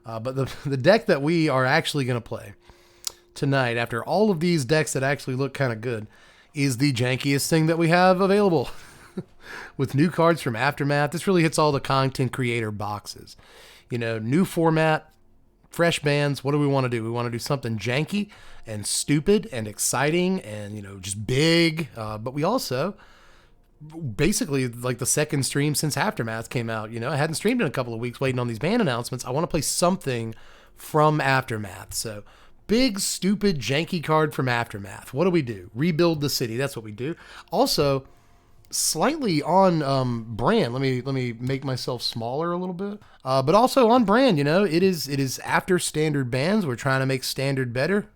But the deck that we are actually going to play tonight, after all of these decks that actually look kind of good, is the jankiest thing that we have available. With new cards from Aftermath, this really hits all the content creator boxes. You know, new format, fresh bands. What do we want to do? We want to do something janky and stupid and exciting and, you know, just big. But we also, basically, like the second stream since Aftermath came out, you know, I hadn't streamed in a couple of weeks waiting on these band announcements. I want to play something from Aftermath. So, big, stupid, janky card from Aftermath. What do we do? Rebuild the city. That's what we do. Also, slightly on brand. Let me make myself smaller a little bit. But also on brand, you know, it is after standard bans. We're trying to make standard better.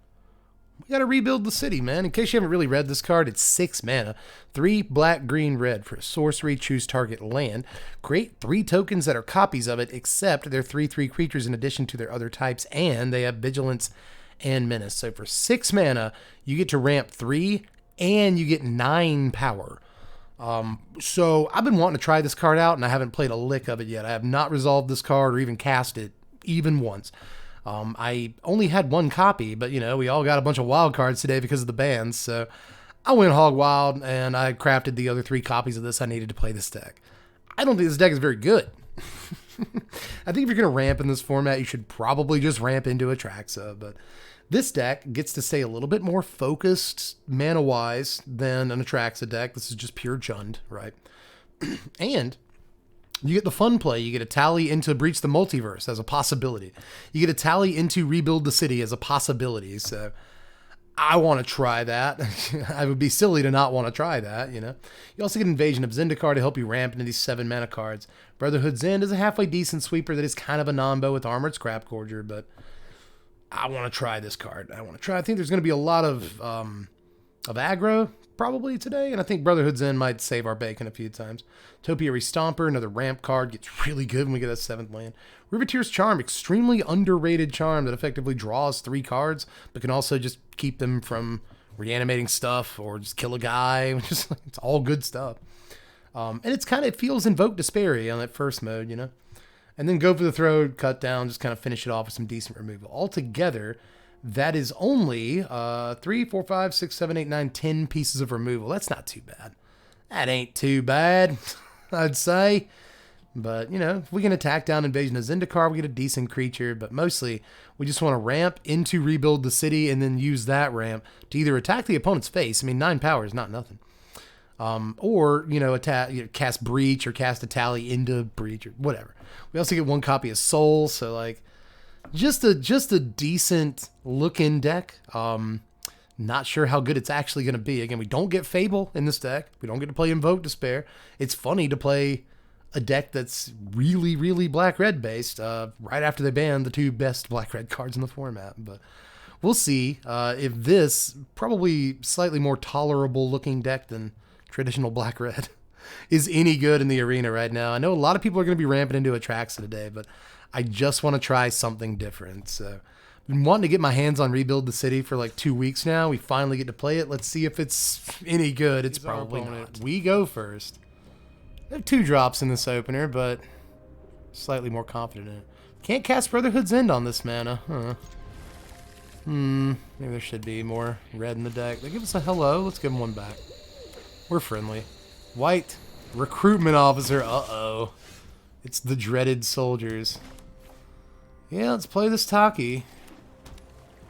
We got to rebuild the city, man. In case you haven't really read this card, it's 6 mana, 3 black, green, red for a sorcery. Choose target land. Create 3 tokens that are copies of it, except they're 3/3 creatures in addition to their other types, and they have vigilance and menace. So for 6 mana, you get to ramp 3, and you get 9 power. So I've been wanting to try this card out, and I haven't played a lick of it yet. I have not resolved this card or even cast it even once. I only had 1 copy, but you know, we all got a bunch of wild cards today because of the bans. So I went hog wild and I crafted the other 3 copies of this I needed to play this deck. I don't think this deck is very good. I think if you're going to ramp in this format, you should probably just ramp into Atraxa, but this deck gets to stay a little bit more focused mana-wise than an Atraxa deck. This is just pure Jund, right? And you get the fun play. You get Etali into Breach the Multiverse as a possibility. You get Etali into Rebuild the City as a possibility. So I want to try that. I would be silly to not want to try that, you know. You also get Invasion of Zendikar to help you ramp into these 7 mana cards. Brotherhood's End is a halfway decent sweeper that is kind of a non-bo with Armored Scrapgorger, but I want to try this card. I think there's going to be a lot of aggro probably today, and I think Brotherhood's End might save our bacon a few times. Topiary Stomper, another ramp card, gets really good when we get that 7th land. Riveteer's Charm, extremely underrated charm that effectively draws 3 cards, but can also just keep them from reanimating stuff or just kill a guy. It's all good stuff. And it feels Invoke Despair on that first mode, you know? And then Go for the Throat, cut down, just kind of finish it off with some decent removal. Altogether, that is only 3, 4, 5, 6, 7, 8, 9, 10 pieces of removal. That's not too bad. That ain't too bad, I'd say. But, you know, if we can attack down Invasion of Zendikar, we get a decent creature. But mostly, we just want to ramp into Rebuild the City and then use that ramp to either attack the opponent's face. I mean, 9 power is not nothing. Or, you know, cast Breach or cast Etali into Breach or whatever. We also get 1 copy of Soul, so like just a decent looking deck. Not sure how good it's actually going to be. Again, we don't get Fable in this deck. We don't get to play Invoke Despair. It's funny to play a deck that's really, really black-red based right after they banned the 2 best black-red cards in the format. But we'll see if this probably slightly more tolerable looking deck than traditional black-red is any good in the arena right now. I know a lot of people are going to be ramping into Atraxa today, but I just want to try something different. So I've been wanting to get my hands on Rebuild the City for like 2 weeks now. We finally get to play it. Let's see if it's any good. It's probably not. We go first. I have 2 drops in this opener, but slightly more confident in it. Can't cast Brotherhood's End on this mana, huh? Maybe there should be more red in the deck. They give us a hello. Let's give them 1 back. We're friendly. White recruitment officer. Uh-oh. It's the dreaded soldiers. Yeah, let's play this Taki.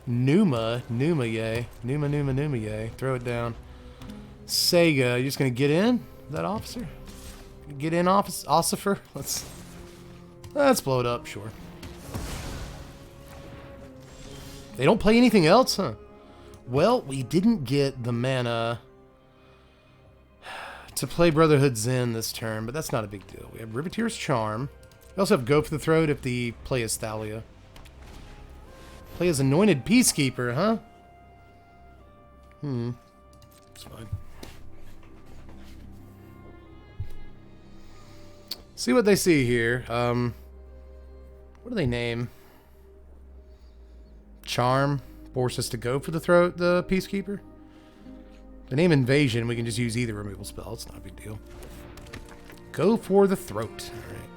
Numa yay. Numa yay. Throw it down. Sega, you just gonna get in? That officer? Get in, Ossifer? Let's blow it up, sure. They don't play anything else, huh? Well, we didn't get the mana to play Brotherhood's End this turn, but that's not a big deal. We have Riveteer's Charm. We also have Go for the Throat if the play is Thalia. Play as Anointed Peacekeeper, huh? It's fine. See what they see here. What do they name? Charm. Force us to go for the throat, the Peacekeeper. The name Invasion, we can just use either removal spell. It's not a big deal. Go for the throat. All right.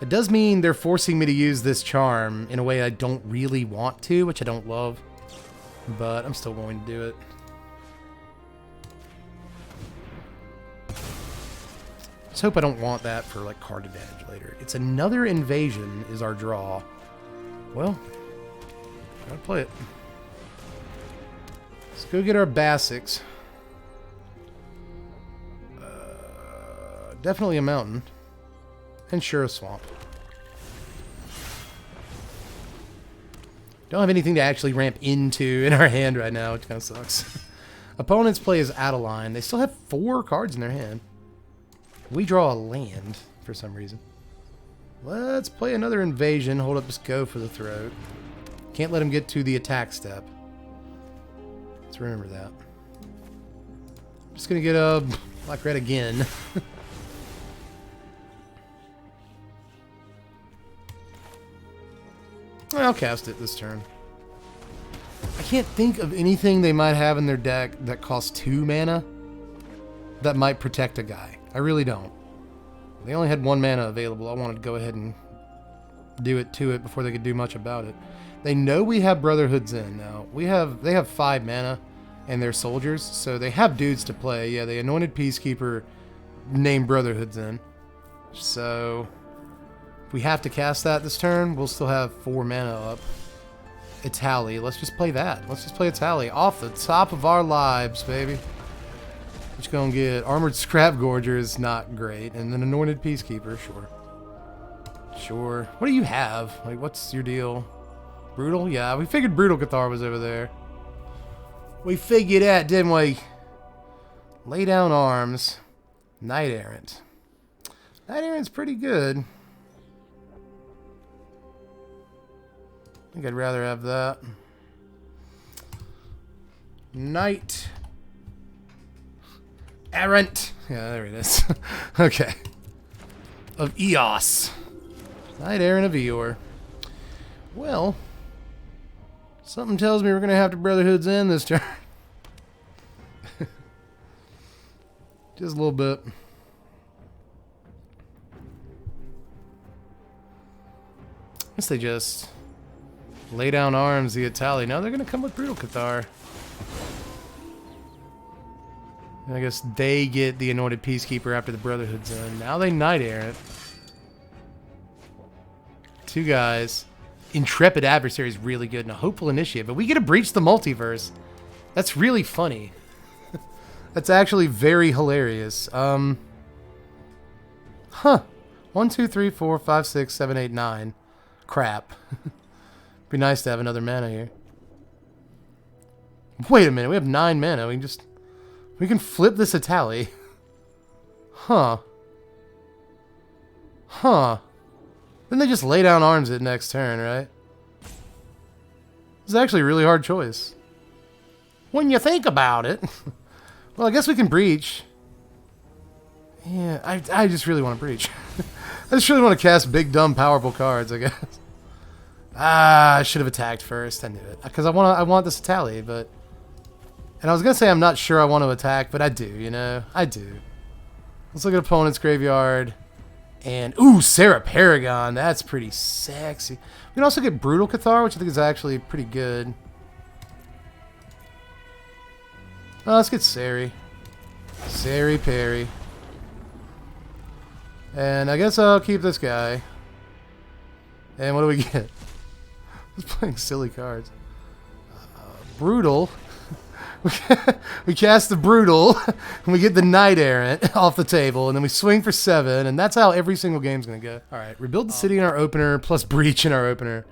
It does mean they're forcing me to use this charm in a way I don't really want to, which I don't love. But I'm still going to do it. Just hope I don't want that for like card advantage later. It's another invasion is our draw. Well, gotta play it. Let's go get our basics. Definitely a mountain. And sure, a swamp. Don't have anything to actually ramp into in our hand right now, which kind of sucks. Opponents play as Etali. They still have 4 cards in their hand. We draw a land for some reason. Let's play another invasion. Hold up, just go for the throat. Can't let him get to the attack step. Let's remember that. I'm just going to get a black red again. I'll cast it this turn. I can't think of anything they might have in their deck that costs 2 mana that might protect a guy. I really don't. They only had 1 mana available. I wanted to go ahead and do it to it before they could do much about it. They know we have Brotherhoods in now. They have 5 mana and they're soldiers, so they have dudes to play. Yeah, the Anointed Peacekeeper named Brotherhoods in. So if we have to cast that this turn, we'll still have 4 mana up. Etali. Let's just play that. Let's just play Etali. Off the top of our lives, baby. What you gonna get? Armored Scrap Gorger is not great. And then Anointed Peacekeeper, sure. Sure. What do you have? Like, what's your deal? Brutal? Yeah, we figured Brutal Cathar was over there. We figured that, didn't we? Lay Down Arms. Knight Errant. Knight Errant's pretty good. I think I'd rather have that. Knight Errant. Yeah, there it is. Okay. Of Eos. Knight Errant of Eeyore. Well, something tells me we're going to have to Brotherhoods in this turn. Just a little bit. I guess they just lay down arms, the Etali. Now they're going to come with Brutal Cathar. And I guess they get the Anointed Peacekeeper after the Brotherhood's in. Now they Knight Errant. 2 guys. Intrepid Adversary is really good and a Hopeful Initiate. But we get to breach the Multiverse. That's really funny. That's actually very hilarious. Huh. 1, 2, 3, 4, 5, 6, 7, 8, 9. Crap. Be nice to have another mana here. Wait a minute. We have 9 mana. We can flip this Etali. Huh. Huh. Then they just lay down arms at next turn, right? It's actually a really hard choice. When you think about it. Well, I guess we can breach. Yeah, I just really want to breach. I just really want to cast big, dumb, powerful cards, I guess. Ah, I should have attacked first. I knew it. Because I want this Etali, but... And I was going to say I'm not sure I want to attack, but I do, you know? I do. Let's look at opponent's graveyard. And, ooh, Sarah Paragon. That's pretty sexy. We can also get Brutal Cathar, which I think is actually pretty good. Oh, let's get Sari. Sari Perry. And I guess I'll keep this guy. And what do we get? Just playing silly cards. Brutal. We cast the Brutal, and we get the Knight Errant off the table, and then we swing for 7, and that's how every single game's going to go. All right, rebuild the city in our opener, plus breach in our opener.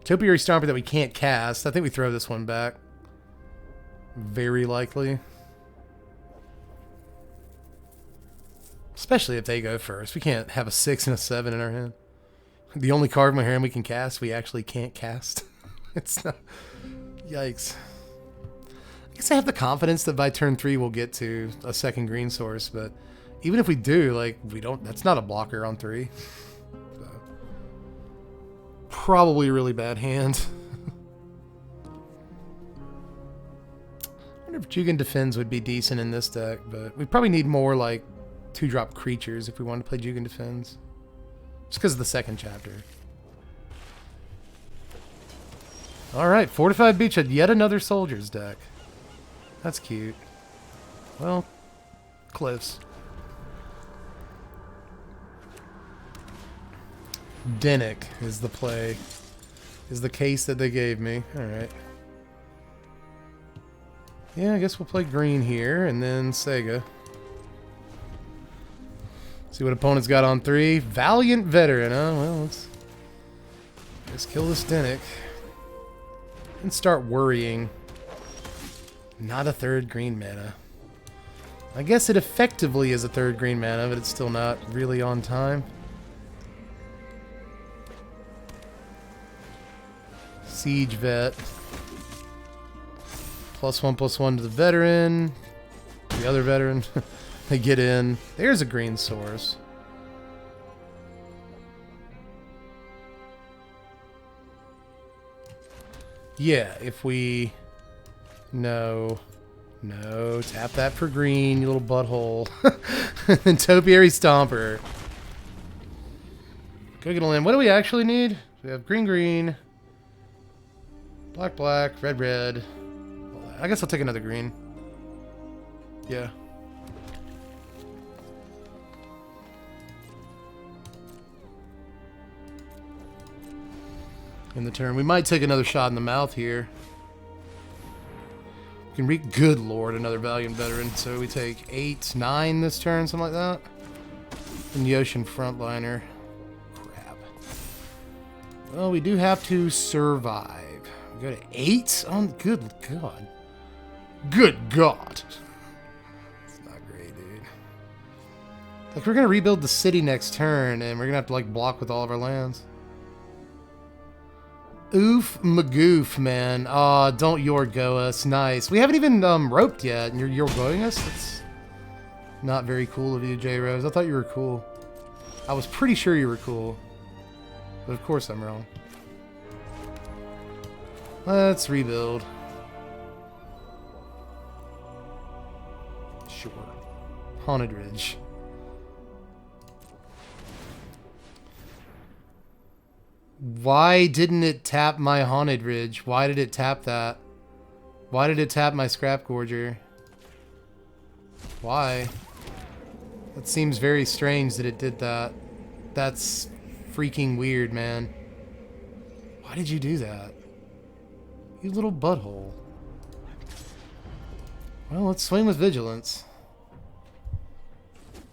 Topiary Stomper that we can't cast. I think we throw this one back. Very likely. Especially if they go first. We can't have a 6 and a 7 in our hand. The only card in my hand we can cast, we actually can't cast. It's not... Yikes. I guess I have the confidence that by turn 3 we'll get to a second green source, but even if we do, like, we don't... That's not a blocker on 3. So, probably a really bad hand. I wonder if Jugan Defends would be decent in this deck, but we probably need more, like, 2-drop creatures if we want to play Jugan Defends. Just because of the second chapter. Alright, Fortified Beachhead, yet another Soldier's deck. That's cute. Well, cliffs. Dank is the play. Is the case that they gave me. Alright. Yeah, I guess we'll play green here, and then Sega. See what opponent's got on 3. Valiant Veteran, huh? Well, let's kill this Dank. And start worrying. Not a 3rd green mana. I guess it effectively is a 3rd green mana, but it's still not really on time. Siege Vet. +1/+1 to the veteran. The other veteran. They get in. There's a green source. Yeah, if we... No, tap that for green, you little butthole. And Topiary Stomper. Go get a land. What do we actually need? We have green, green. Black, black. Red, red. I guess I'll take another green. Yeah. In the turn. We might take another shot in the mouth here. We can read, good lord, another Valiant Veteran. So we take 8, 9 this turn, something like that. And the Ocean Frontliner. Crap. Well, we do have to survive. We go to 8? Oh, good god. Good god. It's not great, dude. Like, we're gonna rebuild the city next turn, and we're gonna have to, like, block with all of our lands. Oof magoof, man. Aw, don't Yorgo us. Nice. We haven't even roped yet, and you're Yorgoing us? That's not very cool of you, J-Rose. I thought you were cool. I was pretty sure you were cool. But of course I'm wrong. Let's rebuild. Sure. Haunted Ridge. Why didn't it tap my Haunted Ridge? Why did it tap that? Why did it tap my Scrap Gorger? Why? That seems very strange that it did that. That's freaking weird, man. Why did you do that? You little butthole. Well, let's swing with Vigilance.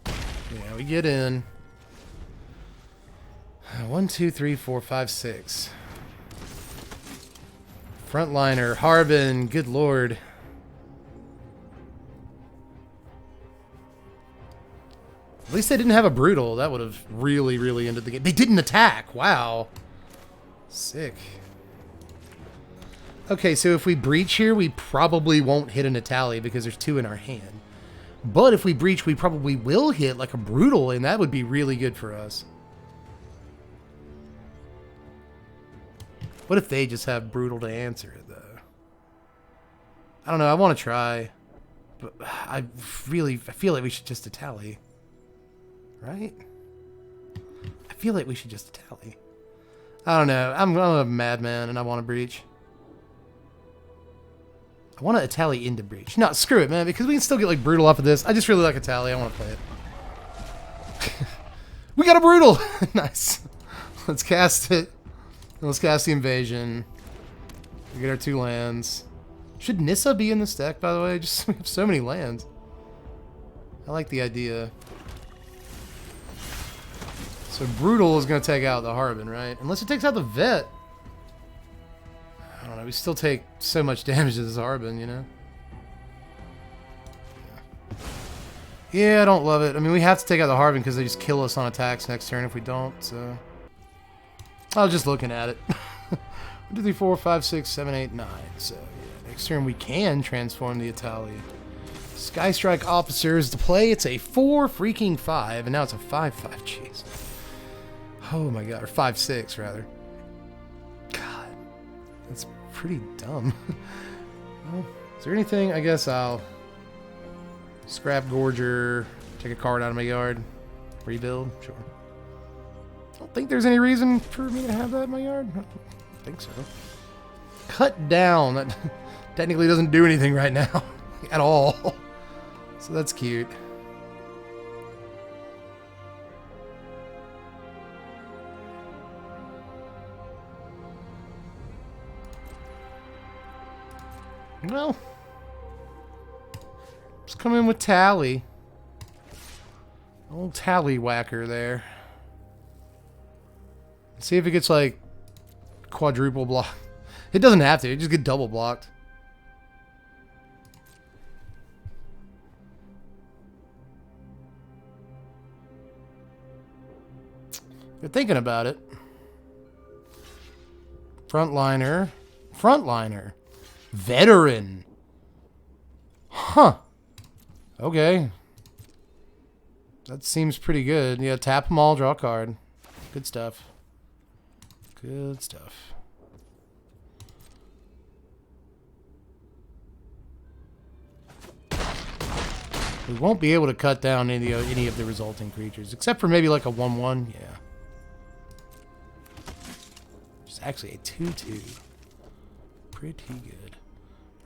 Yeah, we get in. 1, 2, 3, 4, 5, 6. Frontliner, Harbin, good lord. At least they didn't have a Brutal. That would have really, really ended the game. They didn't attack. Wow. Sick. Okay, so if we breach here, we probably won't hit an Etali because there's 2 in our hand. But if we breach, we probably will hit like a Brutal, and that would be really good for us. What if they just have Brutal to answer it, though? I don't know. I want to try. But I feel like we should just Etali. Right? I feel like we should just Etali. I don't know. I'm a madman, and I want to breach. I want to Etali into breach. No, screw it, man, because we can still get, like, Brutal off of this. I just really like Etali. I want to play it. We got a Brutal! Nice. Let's cast it. Let's cast the Invasion. We get our 2 lands. Should Nissa be in this deck, by the way? Just we have so many lands. I like the idea. So Brutal is going to take out the Harbin, right? Unless it takes out the Vet. I don't know. We still take so much damage as Harbin, you know? Yeah, I don't love it. I mean, we have to take out the Harbin because they just kill us on attacks next turn if we don't, so... I was just looking at it. 1, 2, 3, 4, 5, 6, 7, 8, 9. So, yeah, next turn we can transform the Etali. Skystrike Officer is the play. It's a 4 freaking 5, and now it's a 5-5. Jeez. Oh my god, or 5-6 rather. God, that's pretty dumb. Well, is there anything? I guess I'll Scrap Gorger, take a card out of my yard, rebuild. Sure. don't think there's any reason for me to have that in my yard. I don't think so. Cut down. That technically doesn't do anything right now at all. So that's cute. Well, let's come in with Tally. Old Tally whacker there. See if it gets like quadruple block. It doesn't have to. It just get double blocked. You're thinking about it. Frontliner. Frontliner. Veteran. Huh. Okay. That seems pretty good. Yeah, tap them all, draw a card. Good stuff. Good stuff. We won't be able to cut down any of the resulting creatures, except for maybe like a 1/1. Yeah. It's actually a 2/2. Pretty good.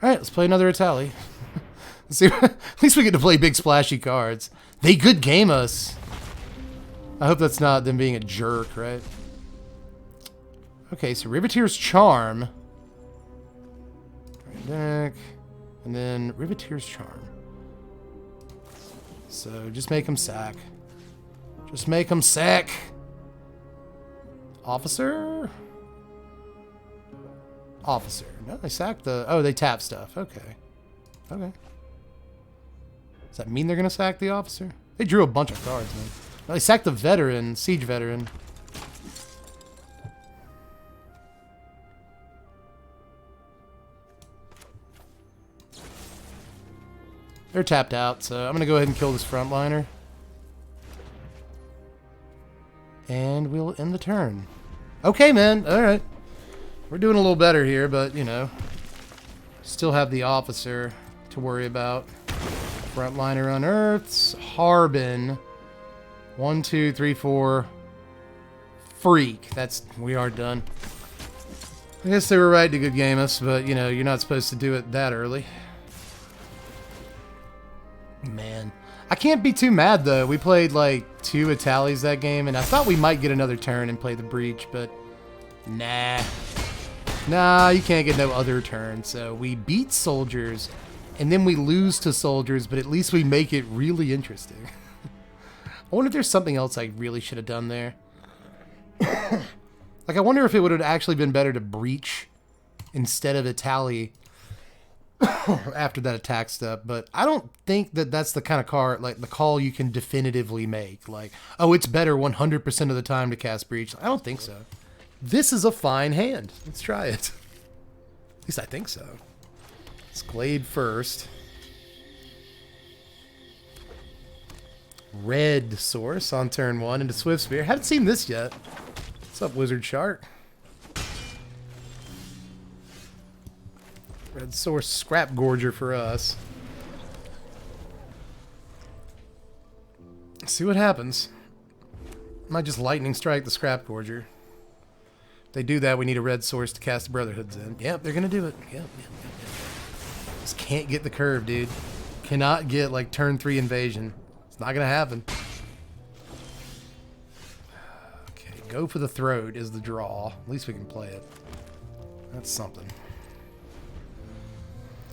Alright, let's play another Etali. Let's see, at least we get to play big splashy cards. They good game us. I hope that's not them being a jerk, right? Okay, so Riveteer's Charm. Deck. And then Riveteer's Charm. So just make him sack. Just make him sack. Officer? Officer. No, they sacked the... Oh, they tap stuff. Okay. Okay. Does that mean they're going to sack the officer? They drew a bunch of cards, man. No, they sacked the veteran. Siege veteran. They're tapped out, so I'm going to go ahead and kill this frontliner. And we'll end the turn. Okay, man. All right. We're doing a little better here, but, you know, still have the officer to worry about. Frontliner unearths. Harbin. 1, 2, 3, 4. Freak. We are done. I guess they were right to good game us, but, you know, you're not supposed to do it that early. Man. I can't be too mad, though. We played, like, 2 Etalis that game, and I thought we might get another turn and play the Breach, but nah. Nah, you can't get no other turn. So we beat soldiers, and then we lose to soldiers, but at least we make it really interesting. I wonder if there's something else I really should have done there. Like, I wonder if it would have actually been better to breach instead of Etali after that attack step. But I don't think that that's the kind of card, like, the call you can definitively make. Like, oh, it's better 100% of the time to cast breach. I don't think so. This is a fine hand. Let's try it. At least I think so. Let's Glade first. Red Source on turn 1 into Swift Spear. Haven't seen this yet. What's up, Wizard Shark? Red Source Scrap Gorger for us. Let's see what happens. Might just Lightning Strike the Scrap Gorger. If they do that, we need a red source to cast the Brotherhoods in. Yep, they're going to do it. Yep. Just can't get the curve, dude. Cannot get, like, turn 3 invasion. It's not going to happen. Okay, go for the throat is the draw. At least we can play it. That's something.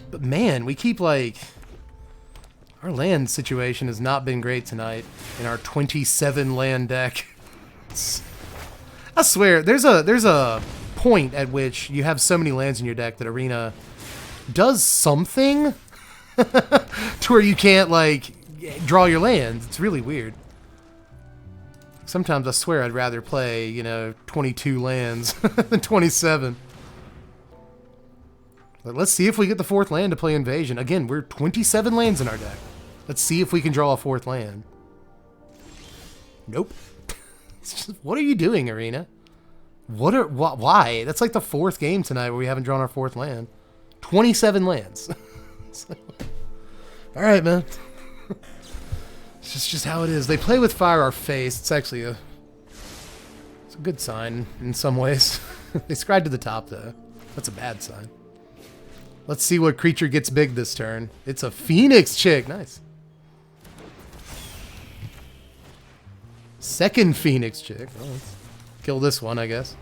But, man, we keep, like... Our land situation has not been great tonight in our 27 land deck. I swear, there's a point at which you have so many lands in your deck that Arena does something to where you can't, like, draw your lands. It's really weird. Sometimes I swear I'd rather play, you know, 22 lands than 27. But let's see if we get the 4th land to play Invasion. Again, we're 27 lands in our deck. Let's see if we can draw a 4th land. Nope. What are you doing, Arena? Why? That's like the 4th game tonight where we haven't drawn our 4th land. 27 lands. All right, man. It's just how it is. They play with Fire Our Face. It's actually a good sign in some ways. They scried to the top, though. That's a bad sign. Let's see what creature gets big this turn. It's a Phoenix chick. Nice. Second Phoenix chick. Well, let's kill this one, I guess.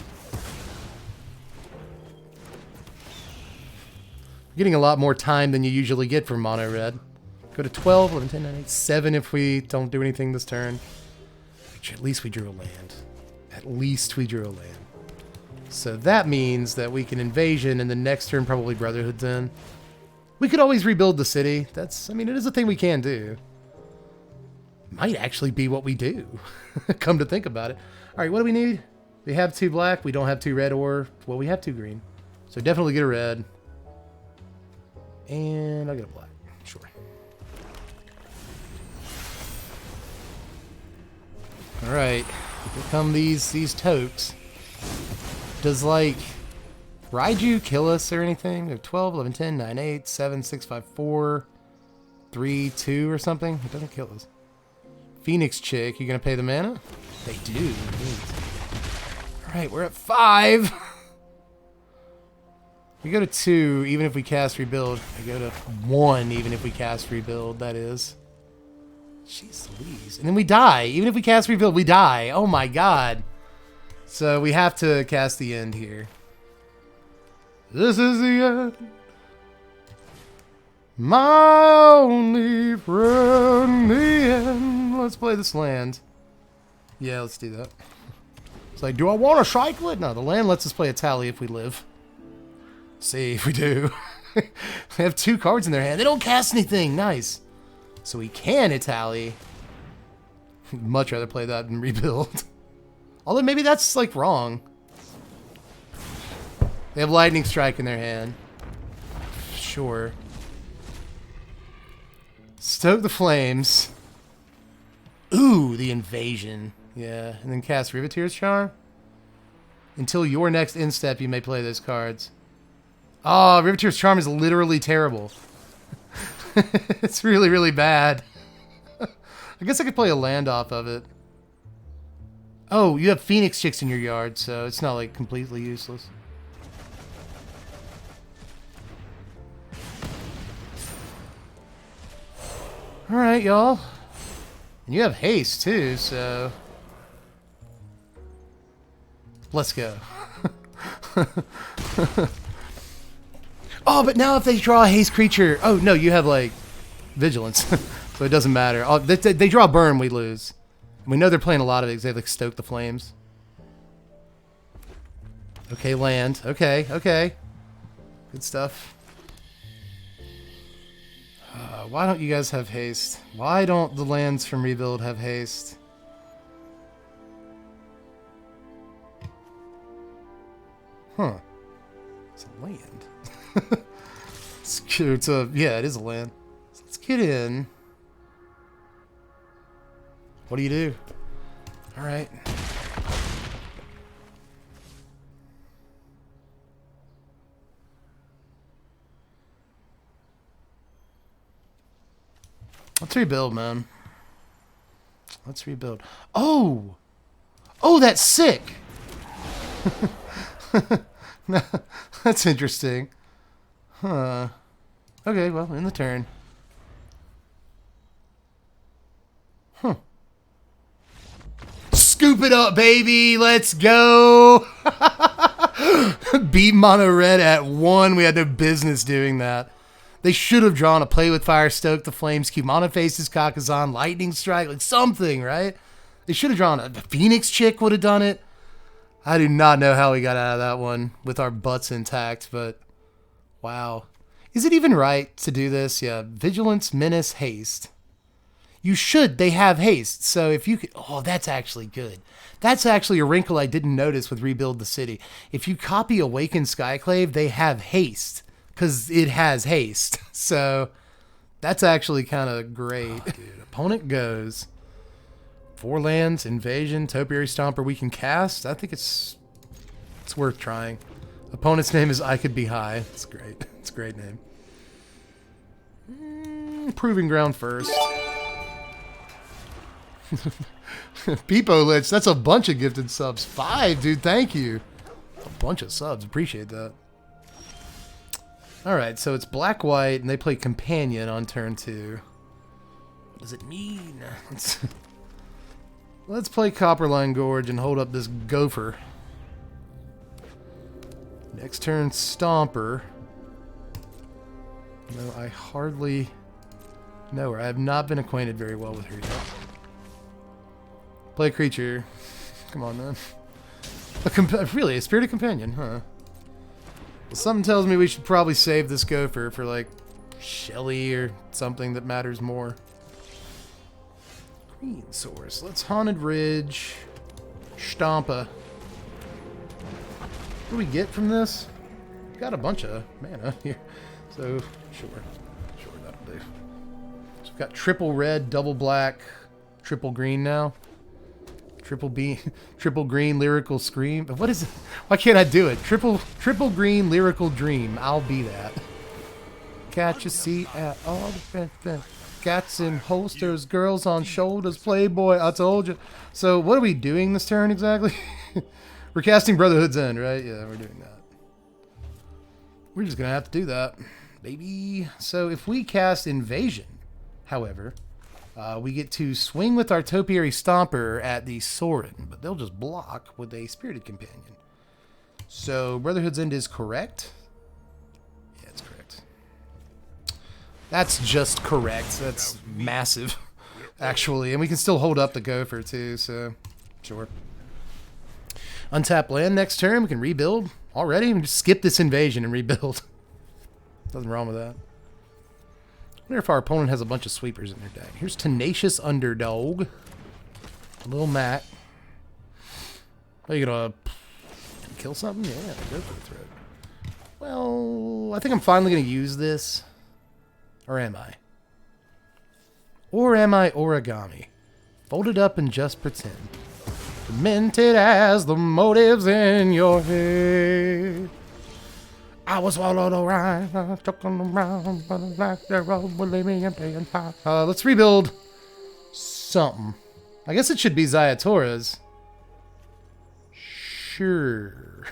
Getting a lot more time than you usually get for mono red. Go to 12, 11, 10, 9, 8, 7 if we don't do anything this turn. At least we drew a land. At least we drew a land. So that means that we can invasion, and the next turn probably Brotherhood's in. We could always rebuild the city. That's, I mean, it is a thing we can do. Might actually be what we do. Come to think about it. All right, what do we need? We have 2 black. We don't have 2 red or, well, we have 2 green. So definitely get a red. And I'll get a black. Sure. All right. Here come these totes. Does, like, Raiju kill us or anything? We have 12, 11, 10, 9, 8, 7, 6, 5, 4, 3, 2 or something? It doesn't kill us. Phoenix chick, you gonna pay the mana? They do. Alright, we're at 5. We go to 2 even if we cast rebuild. I go to 1 even if we cast rebuild, that is. Jeez Louise. And then we die. Even if we cast rebuild, we die. Oh my god. So we have to cast the end here. This is the end. My only friend, the end. Let's play this land. Yeah, let's do that. It's like, do I want to cycle it? No, the land lets us play Etali if we live. See if we do. They have 2 cards in their hand. They don't cast anything. Nice. So we can Etali. Much rather play that than rebuild. Although maybe that's, like, wrong. They have Lightning Strike in their hand. Sure. Stoke the Flames. Ooh, the Invasion. Yeah, and then cast Riveteer's Charm. Until your next end step, you may play those cards. Oh, Riveteer's Charm is literally terrible. It's really, really bad. I guess I could play a land off of it. Oh, you have Phoenix chicks in your yard, so it's not, like, completely useless. Alright, y'all. And you have haste, too, so... Let's go. Oh, but now if they draw a haste creature... Oh, no, you have, like, vigilance. So it doesn't matter. Oh, they draw burn, we lose. We know they're playing a lot of it because they, like, stoke the flames. Okay, land. Okay, okay. Good stuff. Why don't you guys have haste? Why don't the lands from Rebuild have haste? Huh. It's a land. It's a, yeah, it is a land. So let's get in. What do you do? All right. Let's rebuild, man. Let's rebuild. Oh! Oh, that's sick! That's interesting. Huh. Okay, well, in the turn. Huh. Scoop it up, baby! Let's go! Beat mono red at 1. We had no business doing that. They should have drawn a Play with Fire, Stoke the Flames, Cube Mono Faces, Kakazan, Lightning Strike, like something, right? They should have drawn a Phoenix chick would have done it. I do not know how we got out of that one with our butts intact, but wow. Is it even right to do this? Yeah, Vigilance, Menace, Haste. You should. They have haste. So if you could... Oh, that's actually good. That's actually a wrinkle I didn't notice with Rebuild the City. If you copy Awaken Skyclave, they have haste. Because it has haste. So that's actually kind of great. Oh, dude. Opponent goes 4 lands, Invasion, Topiary Stomper we can cast. I think it's worth trying. Opponent's name is I Could Be High. It's great. It's a great name. Proving Ground first. Peepo Lich, that's a bunch of gifted subs. 5, dude, thank you. A bunch of subs, appreciate that. Alright, so it's black-white, and they play Companion on turn 2. What does it mean? Let's play Copperline Gorge and hold up this Gopher. Next turn, Stomper. No, I hardly know her. I have not been acquainted very well with her yet. Play creature. Come on, man. Really, a Spirited Companion, huh? Well, something tells me we should probably save this Gopher for, like, Shelly or something that matters more. Green Source. Let's Haunted Ridge. Stompa. What do we get from this? We've got a bunch of mana here. So, sure, that'll do. So we've got triple red, double black, triple green now. Triple green, lyrical scream. What is it? Why can't I do it? Triple green, lyrical dream. I'll be that. Catch a seat at all the cats in holsters, girls on shoulders, Playboy. I told you. So what are we doing this turn exactly? We're casting Brotherhood's End, right? Yeah, we're doing that. We're just gonna have to do that, baby. So if we cast Invasion, however. We get to swing with our Topiary Stomper at the Sorin, but they'll just block with a Spirited Companion. So Brotherhood's End is correct. Yeah, it's correct. That's just correct. That's massive, actually. And we can still hold up the Gopher, too, so sure. Untap land next turn. We can rebuild already. We can just skip this invasion and rebuild. Nothing wrong with that. I wonder if our opponent has a bunch of sweepers in their deck. Here's Tenacious Underdog. Little Mac. Are you gonna kill something? Yeah, go for the throat. Well, I think I'm finally gonna use this. Or am I? Or am I origami? Fold it up and just pretend. Demented as the motives in your head. I was swallowed around, chucking around, but like the road will leave me empty and high. Let's rebuild something. I guess it should be Zayator's. Sure.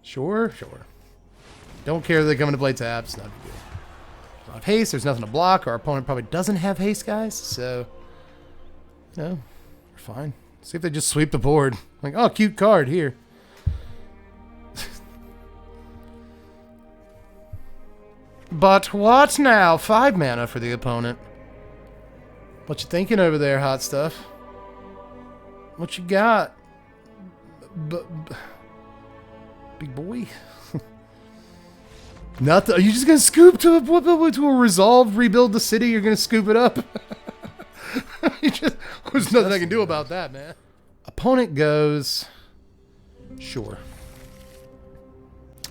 Sure. Don't care if they come into play taps. Not a big deal. Don't have haste. There's nothing to block. Our opponent probably doesn't have haste, guys. So, no, we're fine. See if they just sweep the board. Like, oh, cute card here. But what now? 5 mana for the opponent. What you thinking over there, hot stuff? What you got? Big boy? Nothing. Are you just gonna scoop to a resolve, rebuild the city? You're gonna scoop it up? There's nothing I can do about that, man. Opponent goes. Sure.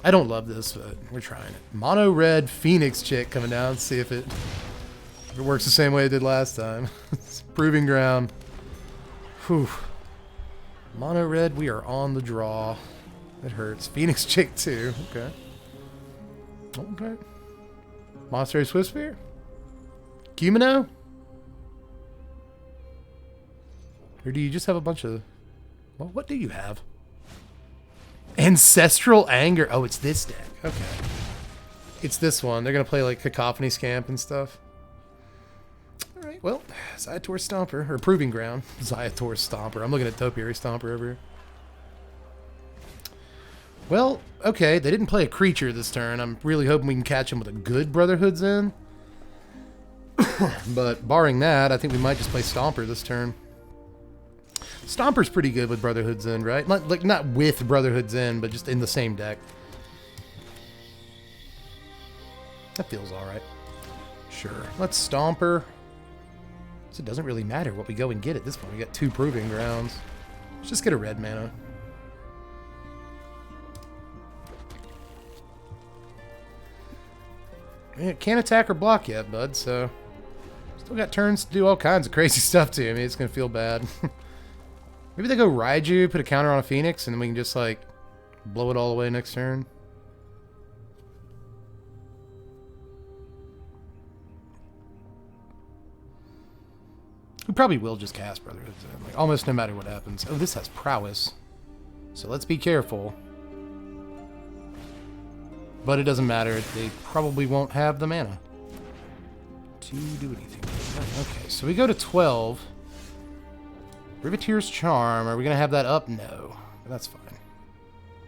I don't love this, but we're trying it. Mono red Phoenix chick coming down. Let's see if it works the same way it did last time. It's proving ground. Whew. Mono red, we are on the draw. It hurts. Phoenix chick too. Okay. Okay. Monastery Swift Spear? Cumino? Or do you just have a bunch of... Well, what do you have? Ancestral Anger. Oh, it's this deck. Okay. It's this one. They're going to play like Cacophony Scamp and stuff. Alright, well, Zayator Stomper. Or Proving Ground. Zayator Stomper. I'm looking at Topiary Stomper over here. Well, okay. They didn't play a creature this turn. I'm really hoping we can catch them with a good Brotherhood's End. But barring that, I think we might just play Stomper this turn. Stomper's pretty good with Brotherhood's End, right? Like not with Brotherhood's End, but just in the same deck. That feels alright. Sure. Let's Stomper. So it doesn't really matter what we go and get at this point. We got 2 Proving Grounds. Let's just get a red mana. Can't attack or block yet, bud, so... Still got turns to do all kinds of crazy stuff to me. It's going to feel bad. Maybe they go Raiju, put a counter on a Phoenix, and then we can just, like, blow it all away next turn. Who We probably will just cast Brotherhood Zen, like, almost no matter what happens. Oh, this has prowess. So let's be careful. But it doesn't matter. They probably won't have the mana to do anything. Okay, so we go to 12. Riveteer's Charm. Are we going to have that up? No. That's fine.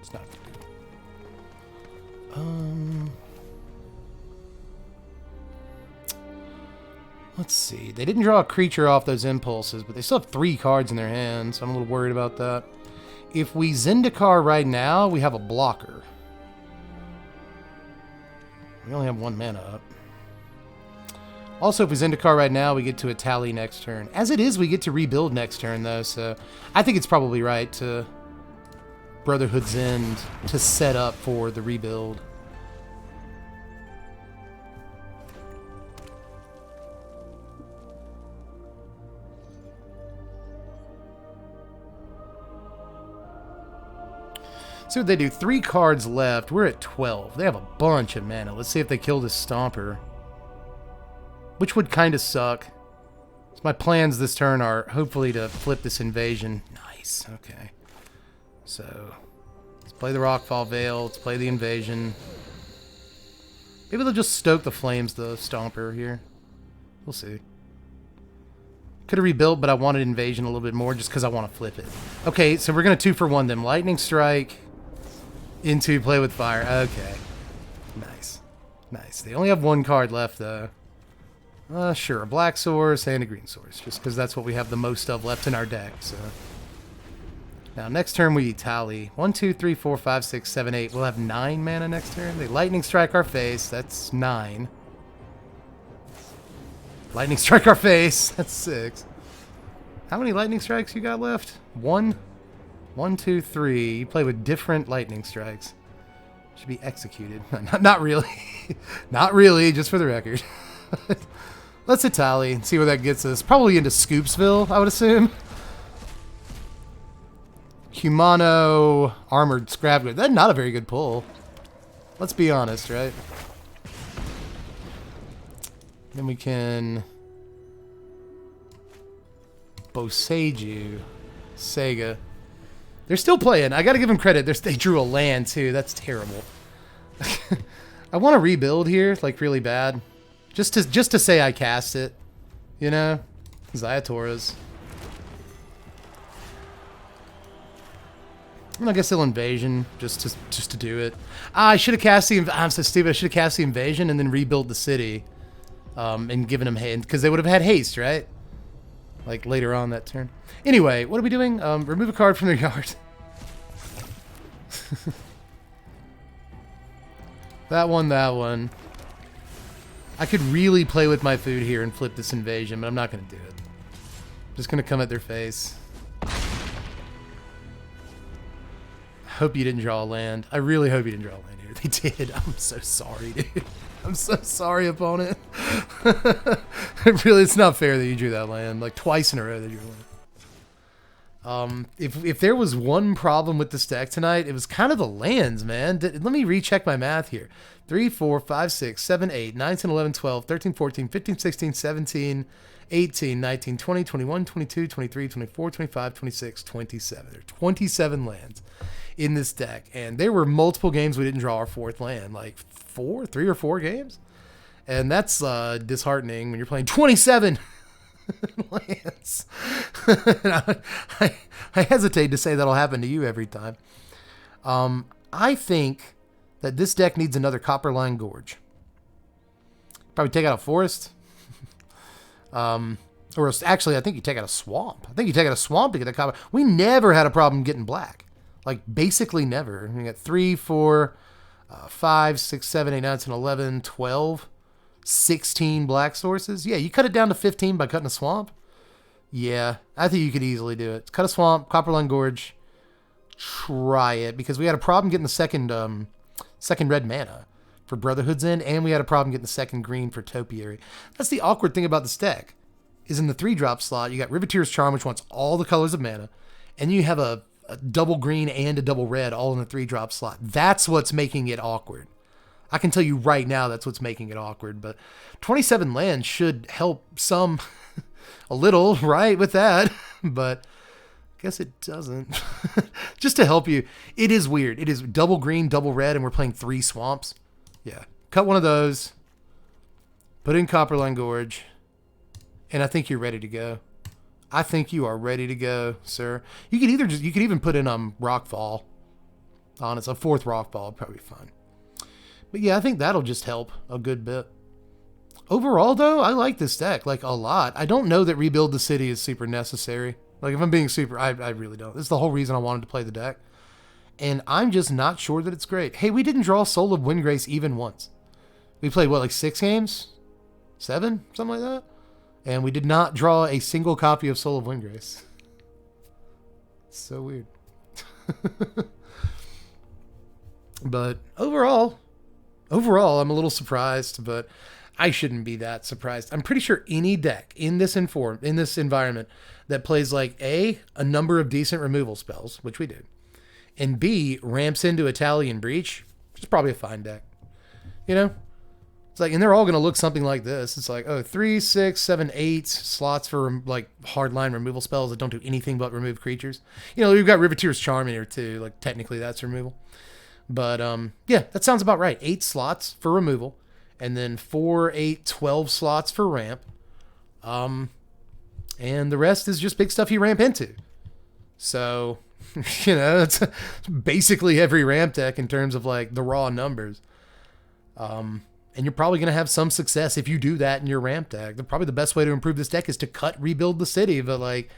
It's not a big deal. Let's see. They didn't draw a creature off those impulses, but they still have 3 cards in their hand, so I'm a little worried about that. If we Zendikar right now, we have a blocker. We only have 1 mana up. Also, if we Zendikar right now, we get to Etali next turn. As it is, we get to rebuild next turn, though, so I think it's probably right to Brotherhood's End to set up for the rebuild. See what they do. 3 cards left. We're at 12. They have a bunch of mana. Let's see if they kill this Stomper. Which would kind of suck. So my plans this turn are hopefully to flip this Invasion. Nice. Okay. So, let's play the Rockfall Veil. Let's play the Invasion. Maybe they'll just stoke the Flames, the Stomper here. We'll see. Could have rebuilt, but I wanted Invasion a little bit more just because I want to flip it. Okay, so we're going to 2-for-1 them. Lightning Strike into Play with Fire. Okay. Nice. Nice. They only have 1 card left, though. Sure, a black source and a green source, just because that's what we have the most of left in our deck, so. Now, next turn we Etali. 1, 2, 3, 4, 5, 6, 7, 8. We'll have 9 mana next turn. They Lightning Strike our face. That's 9. Lightning Strike our face. That's 6. How many Lightning Strikes you got left? 1? 1, 2, 3. You play with different Lightning Strikes. Should be executed. Not really. Not really, just for the record. Let's Etali and see where that gets us. Probably into Scoopsville, I would assume. Humano, Armored Scrapwood. That's not a very good pull. Let's be honest, right? Then we can Boseiju, Sega. They're still playing. I gotta give them credit. They drew a land too. That's terrible. I want to rebuild here, like really bad. Just to say I cast it, you know? Zayatoras. And I guess they'll Invasion, just to do it. I should have cast the... I'm so stupid. I should have cast the Invasion and then rebuilt the city. And given them haste, because they would have had haste, right? Like later on that turn. Anyway, what are we doing? Remove a card from their yard. That one. I could really play with my food here and flip this Invasion, but I'm not going to do it. I'm just going to come at their face. I hope you didn't draw a land. I really hope you didn't draw a land here. They did. I'm so sorry, dude. I'm so sorry, opponent. Really, it's not fair that you drew that land. Like, twice in a row they drew land. If there was one problem with this deck tonight, it was kind of the lands, man. Let me recheck my math here. 3, 4, 5, 6, 7, 8, 9, 10, 11, 12, 13, 14, 15, 16, 17, 18, 19, 20, 21, 22, 23, 24, 25, 26, 27. There are 27 lands in this deck. And there were multiple games we didn't draw our 4th land. Like 3 or 4 games. And that's disheartening when you're playing 27 lands. I hesitate to say that'll happen to you every time. I think that this deck needs another Copperline Gorge. Probably take out a forest. Or actually, I think you take out a swamp. I think you take out a swamp to get that copper. We never had a problem getting black. Like, basically never. We got 3, 4, 5, 6, 7, 8, 9, 10, 11, 12, 16 black sources. Yeah, you cut it down to 15 by cutting a swamp. Yeah, I think you could easily do it. Cut a swamp, Copperline Gorge. Try it, because we had a problem getting the second red mana for Brotherhood's End, and we had a problem getting the second green for Topiary. That's the awkward thing about this deck, is in the 3-drop slot, you got Riveteer's Charm, which wants all the colors of mana, and you have a double green and a double red all in the 3-drop slot. That's what's making it awkward. I can tell you right now that's what's making it awkward, but 27 lands should help some a little, right, with that. But I guess it doesn't. Just to help you, it is weird. It is double green, double red, and we're playing 3 swamps. Yeah. Cut one of those. Put in Copperline Gorge. And I think you're ready to go. I think you are ready to go, sir. You could even put in Rockfall. Honest, a 4th Rockfall would probably be fine. But yeah, I think that'll just help a good bit. Overall, though, I like this deck, like, a lot. I don't know that Rebuild the City is super necessary. Like, if I'm being super, I really don't. This is the whole reason I wanted to play the deck. And I'm just not sure that it's great. Hey, we didn't draw Soul of Windgrace even once. We played, what, like 6 games? 7? Something like that? And we did not draw a single copy of Soul of Windgrace. So weird. But overall, I'm a little surprised, but I shouldn't be that surprised. I'm pretty sure any deck in this environment that plays like a number of decent removal spells, which we did, and B, ramps into Etali and Breach, which is probably a fine deck. You know? It's like, and they're all going to look something like this. It's like, 3, 6, 7, 8 slots for like hardline removal spells that don't do anything but remove creatures. You know, we've got Riveteer's Charm in here too. Like, technically that's removal. But yeah, that sounds about right. 8 slots for removal, and then 4, 8, 12 slots for ramp. And the rest is just big stuff you ramp into. So, you know, it's basically every ramp deck in terms of like the raw numbers. And you're probably going to have some success if you do that in your ramp deck. Probably the best way to improve this deck is to cut Rebuild the City, but like,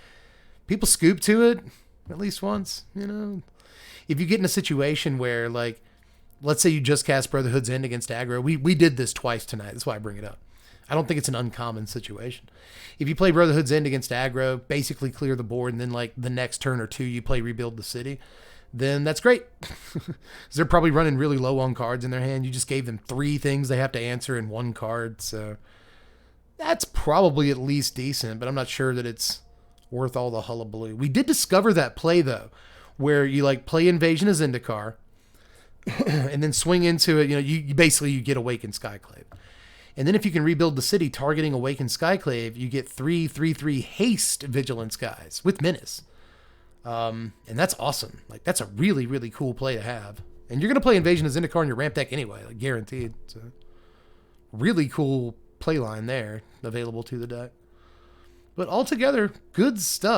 people scoop to it at least once, you know. If you get in a situation where, like, let's say you just cast Brotherhood's End against aggro. We did this twice tonight. That's why I bring it up. I don't think it's an uncommon situation. If you play Brotherhood's End against aggro, basically clear the board, and then like the next turn or two you play Rebuild the City, then that's great. They're probably running really low on cards in their hand. You just gave them 3 things they have to answer in 1 card. So that's probably at least decent, but I'm not sure that it's worth all the hullabaloo. We did discover that play, though, where you like play Invasion of Zendikar and then swing into it. You know, you basically get Awakened Skyclave. And then if you can rebuild the city targeting Awakened Skyclave, you get 3/3/3 haste Vigilant Skies with Menace. And that's awesome. Like, that's a really, really cool play to have. And you're going to play Invasion of Zendikar in your ramp deck anyway, like guaranteed. So really cool play line there available to the deck. But altogether, good stuff.